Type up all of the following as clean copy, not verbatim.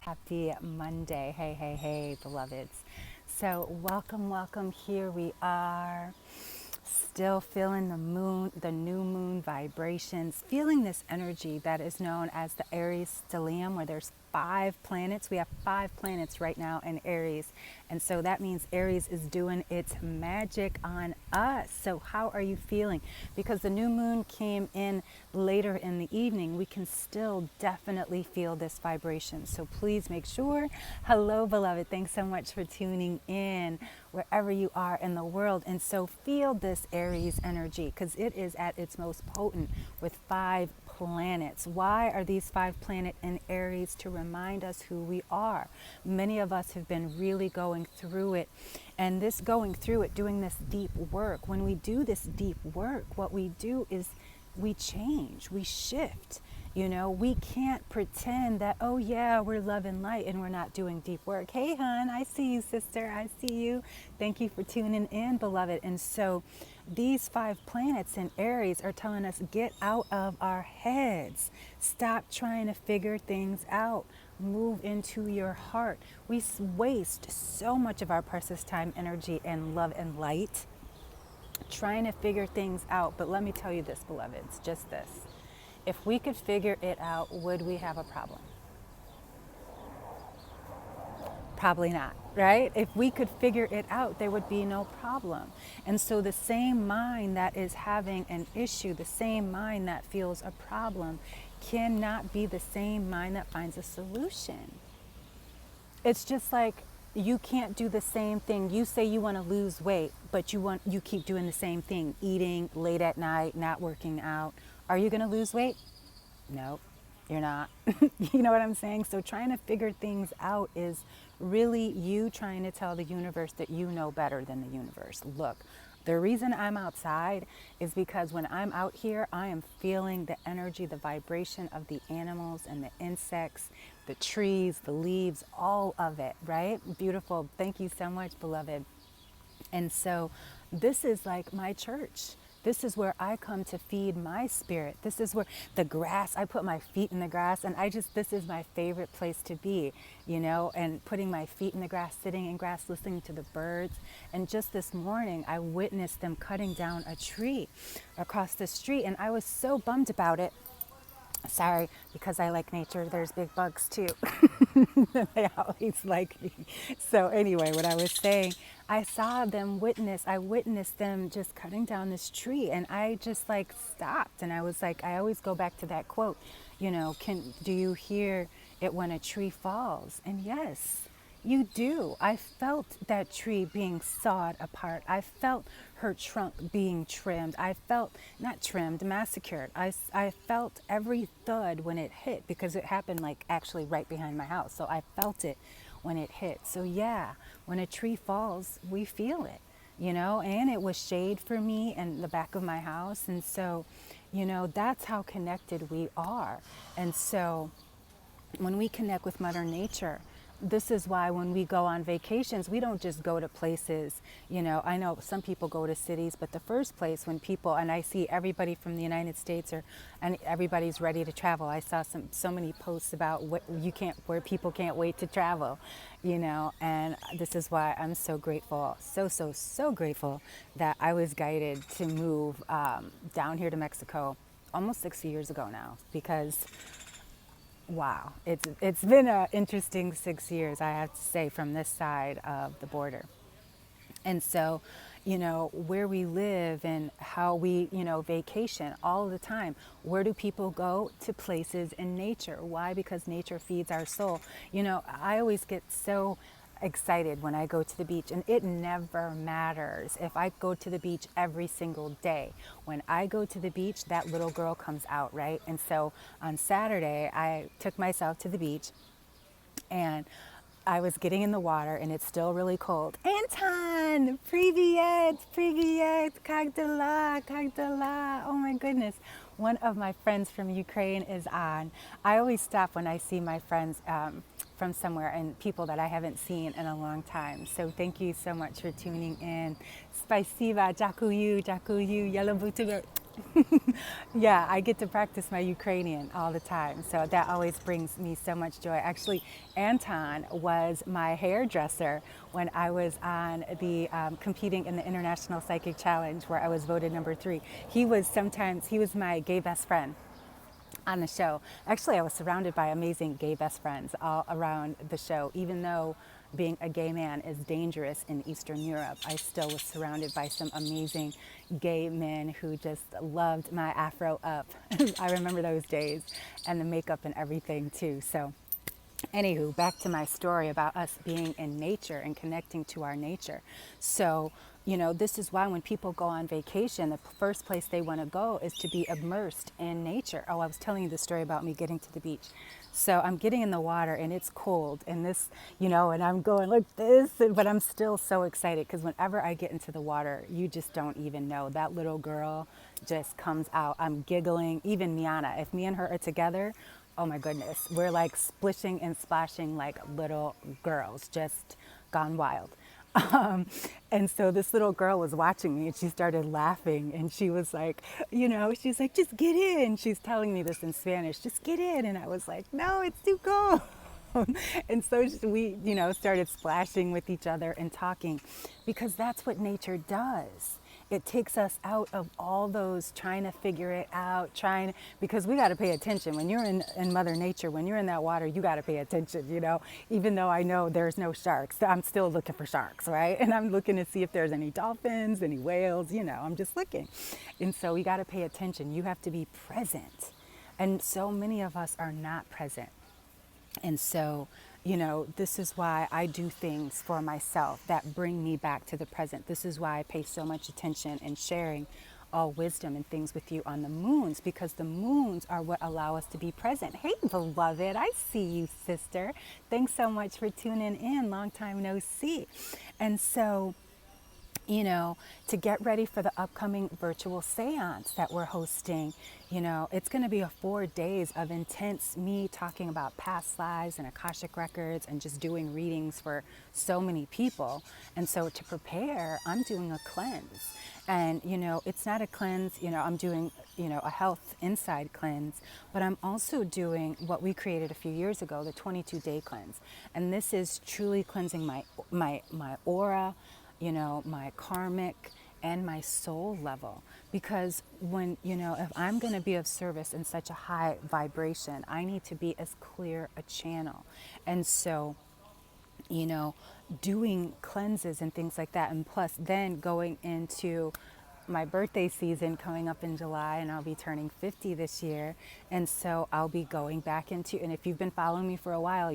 Happy Monday. Hey, hey, hey, beloveds. So, welcome. Here we are. Still feeling the moon, the new moon vibrations, feeling this energy that is known as the Aries stellium, where there's 5 planets. We have 5 planets right now in Aries. And so that means Aries is doing its magic on us. So how are you feeling? Because the new moon came in later in the evening, we can still definitely feel this vibration. So please make sure. Hello, beloved. Thanks so much for tuning in wherever you are in the world. And so feel this Aries energy because it is at its most potent with 5 planets. Why are these 5 planets in Aries? To remind us who we are. Many of us have been really going through it, and this going through it, doing this deep work. When we do this deep work, what we do is we change, we shift. You know, we can't pretend that, oh yeah, we're love and light and we're not doing deep work. Hey, hon, I see you, sister. I see you. Thank you for tuning in, beloved. And so these 5 planets in Aries are telling us, get out of our heads. Stop trying to figure things out. Move into your heart. We waste so much of our precious time, energy, and love and light trying to figure things out. But let me tell you this, beloveds, just this. If we could figure it out, would we have a problem? Probably not, right? If we could figure it out, there would be no problem. And so the same mind that is having an issue, the same mind that feels a problem, cannot be the same mind that finds a solution. It's just like you can't do the same thing. You say you want to lose weight, but you keep doing the same thing, eating late at night, not working out. Are you going to lose weight? No, you're not. You know what I'm saying? So trying to figure things out is really you trying to tell the universe that you know better than the universe. Look, the reason I'm outside is because when I'm out here, I am feeling the energy, the vibration of the animals and the insects, the trees, the leaves, all of it, right? Beautiful. Thank you so much, beloved. And so this is like my church. This is where I come to feed my spirit. This is where the grass, I put my feet in the grass, and this is my favorite place to be, you know, and putting my feet in the grass, sitting in grass, listening to the birds. And just this morning, I witnessed them cutting down a tree across the street, and I was so bummed about it. Sorry, because I like nature, there's big bugs too. They always like me. So anyway, what I was saying, I witnessed them just cutting down this tree, and I just like stopped, and I was like, I always go back to that quote, you know, do you hear it when a tree falls? And yes, you do. I felt that tree being sawed apart. I felt her trunk being trimmed. I felt, not trimmed, massacred. I felt every thud when it hit because it happened like actually right behind my house. So I felt it when it hit. So yeah, when a tree falls, we feel it, you know, and it was shade for me and the back of my house. And so, you know, that's how connected we are. And so when we connect with Mother Nature, this is why when we go on vacations, we don't just go to places, you know, I know some people go to cities, but the first place when people, and I see everybody from the United States and everybody's ready to travel. I saw so many posts about where people can't wait to travel, you know, and this is why I'm so grateful, so grateful that I was guided to move down here to Mexico almost 60 years ago now, because wow, it's been an interesting 6 years, I have to say, from this side of the border. And so, you know, where we live and how we, you know, vacation all the time. Where do people go? To places in nature. Why? Because nature feeds our soul. You know, I always get so excited when I go to the beach, and it never matters if I go to the beach every single day. When I go to the beach, that little girl comes out, right? And so on Saturday, I took myself to the beach, and I was getting in the water, and it's still really cold. Anton, привет, как дела? Oh my goodness. One of my friends from Ukraine is on. I always stop when I see my friends from somewhere and people that I haven't seen in a long time. So thank you so much for tuning in. Спасибо, дякую, дякую, я люблю тебя. Yeah, I get to practice my Ukrainian all the time. So that always brings me so much joy. Actually, Anton was my hairdresser when I was on the competing in the International Psychic Challenge where I was voted number 3. He was my gay best friend on the show. Actually, I was surrounded by amazing gay best friends all around the show. Even though being a gay man is dangerous in Eastern Europe, I still was surrounded by some amazing gay men who just loved my afro up. I remember those days and the makeup and everything too. So anywho, back to my story about us being in nature and connecting to our nature. So, this is why when people go on vacation, the first place they want to go is to be immersed in nature. Oh, I was telling you the story about me getting to the beach. So I'm getting in the water and it's cold and this, and I'm going like this, but I'm still so excited because whenever I get into the water, you just don't even know. That little girl just comes out. I'm giggling, even Miana. If me and her are together, oh my goodness, we're like splishing and splashing like little girls, just gone wild. And so this little girl was watching me and she started laughing and she was like, she's like, just get in. She's telling me this in Spanish, just get in. And I was like, no, it's too cold. And so we, started splashing with each other and talking because that's what nature does. It takes us out of all those trying to figure it out, because we got to pay attention. When you're in Mother Nature, when you're in that water, you got to pay attention, even though I know there's no sharks, I'm still looking for sharks, right? And I'm looking to see if there's any dolphins, any whales, I'm just looking. And so we got to pay attention. You have to be present. And so many of us are not present. And so, this is why I do things for myself that bring me back to the present. This is why I pay so much attention in sharing all wisdom and things with you on the moons, because the moons are what allow us to be present. Hey, beloved, I see you, sister. Thanks so much for tuning in. Long time no see. And so, to get ready for the upcoming virtual seance that we're hosting. It's going to be 4 days of intense me talking about past lives and Akashic records and just doing readings for so many people. And so to prepare, I'm doing a cleanse. And, it's not a cleanse, I'm doing, a health inside cleanse, but I'm also doing what we created a few years ago, the 22-day cleanse. And this is truly cleansing my aura, my karmic and my soul level. Because when, if I'm going to be of service in such a high vibration, I need to be as clear a channel. And so, doing cleanses and things like that. And plus then going into my birthday season coming up in July, and I'll be turning 50 this year. And so I'll be going back into, and if you've been following me for a while,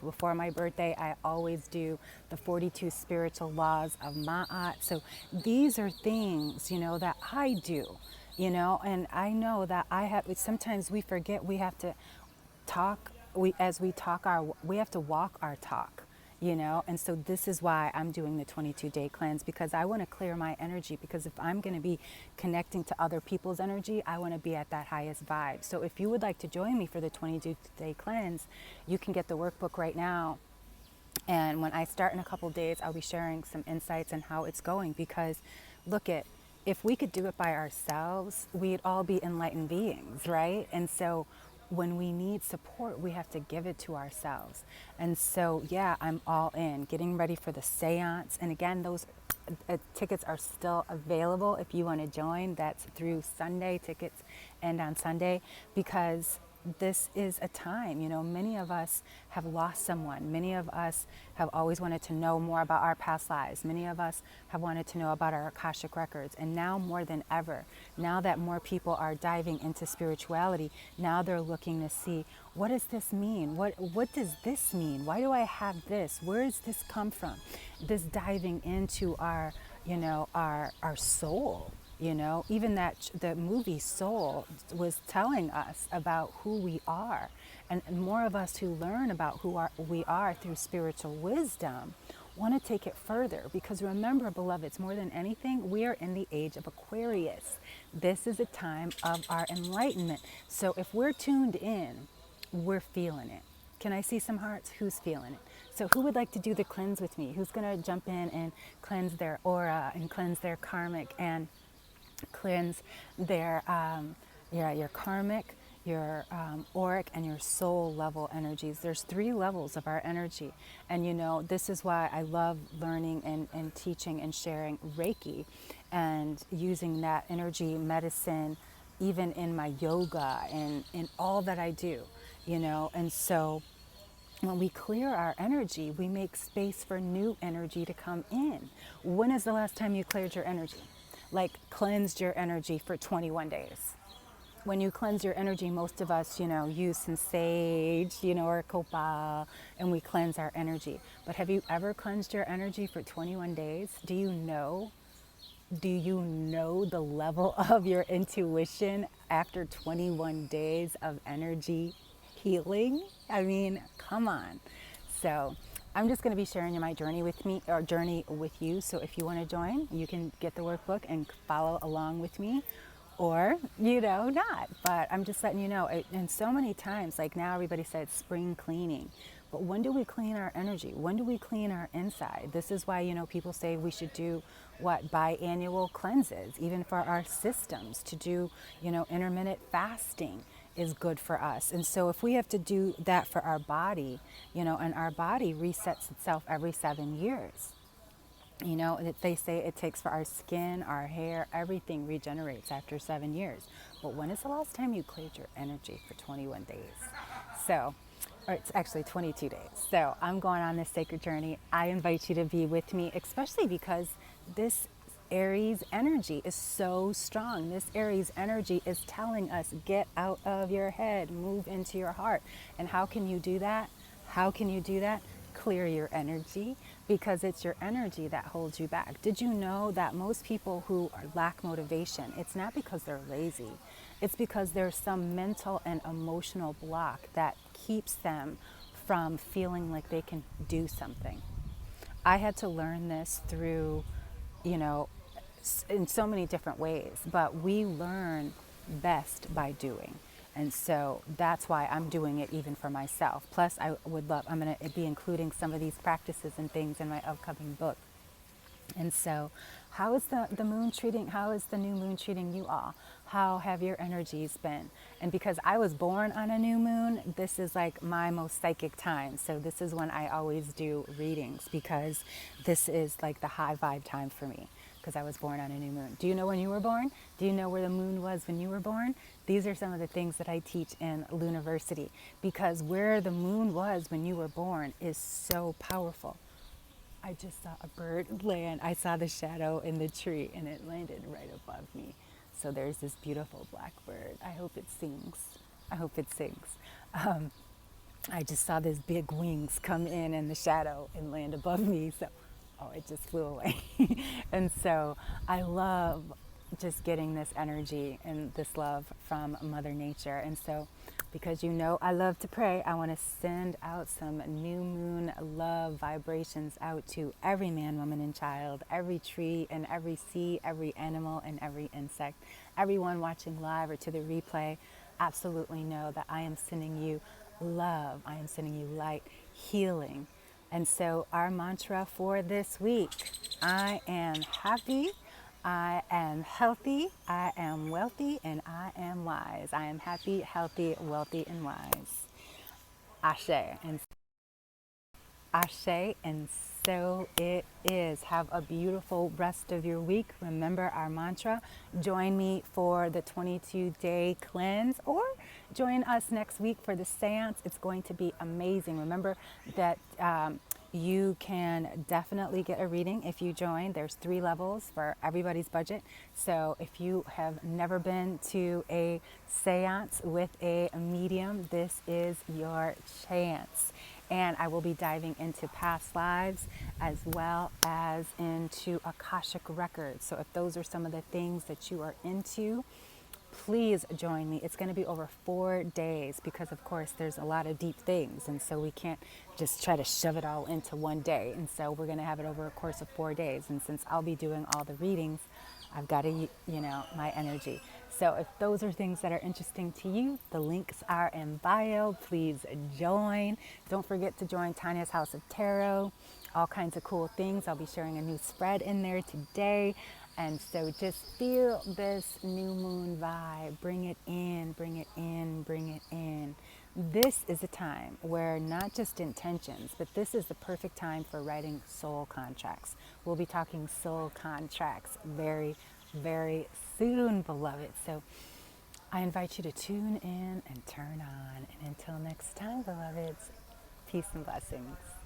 before my birthday, I always do the 42 spiritual laws of Ma'at. So these are things, that I do, and I know that sometimes we forget we have to talk, we have to walk our talk. And so this is why I'm doing the 22-day cleanse, because I want to clear my energy, because if I'm going to be connecting to other people's energy, I want to be at that highest vibe. So if you would like to join me for the 22-day cleanse, you can get the workbook right now. And when I start in a couple days, I'll be sharing some insights on how it's going, because if we could do it by ourselves, we'd all be enlightened beings, right? And so when we need support, we have to give it to ourselves. And so, yeah, I'm all in, getting ready for the seance. And again, those tickets are still available if you want to join. That's through Sunday. Tickets end on Sunday, because this is a time, many of us have lost someone. Many of us have always wanted to know more about our past lives. Many of us have wanted to know about our Akashic records. And now more than ever, now that more people are diving into spirituality, now they're looking to see, what does this mean? What does this mean? Why do I have this? Where does this come from? This diving into our soul. Even the movie Soul was telling us about who we are. And more of us who learn about we are through spiritual wisdom want to take it further. Because remember, beloveds, more than anything, we are in the age of Aquarius. This is a time of our enlightenment. So if we're tuned in, we're feeling it. Can I see some hearts? Who's feeling it? So who would like to do the cleanse with me? Who's going to jump in and cleanse their aura and cleanse their karmic and cleanse their your karmic, your auric, and your soul level energies. There's 3 levels of our energy, and this is why I love learning and teaching and sharing Reiki, and using that energy medicine even in my yoga and in all that I do. And so when we clear our energy, we make space for new energy to come in. When is the last time you cleared your energy? Like cleansed your energy for 21 days. When you cleanse your energy, most of us, use some sage, or copal, and we cleanse our energy. But have you ever cleansed your energy for 21 days? Do you know the level of your intuition after 21 days of energy healing? I mean, come on. So I'm just going to be sharing my journey with me, or journey with you. So if you want to join, you can get the workbook and follow along with me, or not. But I'm just letting you know. And so many times, like now everybody said spring cleaning, but when do we clean our energy? When do we clean our inside? This is why people say we should do biannual cleanses, even for our systems. To do intermittent fasting is good for us. And so if we have to do that for our body, and our body resets itself every 7 years. They say it takes for our skin, our hair, everything regenerates after 7 years. But when is the last time you cleared your energy for 21 days? So, or it's actually 22 days. So I'm going on this sacred journey. I invite you to be with me, especially because this Aries energy is so strong. This Aries energy is telling us, get out of your head, move into your heart. And how can you do that? How can you do that? Clear your energy, because it's your energy that holds you back. Did you know that most people who lack motivation, it's not because they're lazy, it's because there's some mental and emotional block that keeps them from feeling like they can do something. I had to learn this through, in so many different ways, but we learn best by doing. And so that's why I'm doing it even for myself. Plus, I'm going to be including some of these practices and things in my upcoming book. And so, how is the moon treating, how is the new moon treating you all? How have your energies been? And because I was born on a new moon, this is like my most psychic time. So this is when I always do readings, because this is like the high vibe time for me, because I was born on a new moon. Do you know when you were born? Do you know where the moon was when you were born? These are some of the things that I teach in Luniversity, because where the moon was when you were born is so powerful. I just saw a bird land. I saw the shadow in the tree, and it landed right above me. So there's this beautiful black bird. I hope it sings. I hope it sings. I just saw these big wings come in the shadow and land above me. So, it just flew away. And so I love just getting this energy and this love from Mother Nature. And so, because I love to pray, I want to send out some new moon love vibrations out to every man, woman, and child, every tree and every sea, every animal and every insect, everyone watching live or to the replay. Absolutely know that I am sending you love. I am sending you light, healing. And so our mantra for this week: I am happy, I am healthy, I am wealthy, and I am wise. I am happy, healthy, wealthy, and wise. Ashe. Ashe, and so it is. Have a beautiful rest of your week. Remember our mantra. Join me for the 22-day cleanse, or join us next week for the seance. It's going to be amazing. Remember that you can definitely get a reading if you join. There's 3 levels for everybody's budget. So if you have never been to a seance with a medium, this is your chance. And I will be diving into past lives as well as into Akashic records. So if those are some of the things that you are into, please join me. It's going to be over 4 days, because of course there's a lot of deep things, and so we can't just try to shove it all into one day. And so we're going to have it over a course of 4 days. And since I'll be doing all the readings, I've got to, my energy. So if those are things that are interesting to you, the links are in bio. Please join. Don't forget to join Tanya's House of Tarot. All kinds of cool things. I'll be sharing a new spread in there today. And so just feel this new moon vibe. Bring it in, bring it in, bring it in. This is a time where not just intentions, but this is the perfect time for writing soul contracts. We'll be talking soul contracts very, very soon, beloved. So I invite you to tune in and turn on. And until next time, beloveds, peace and blessings.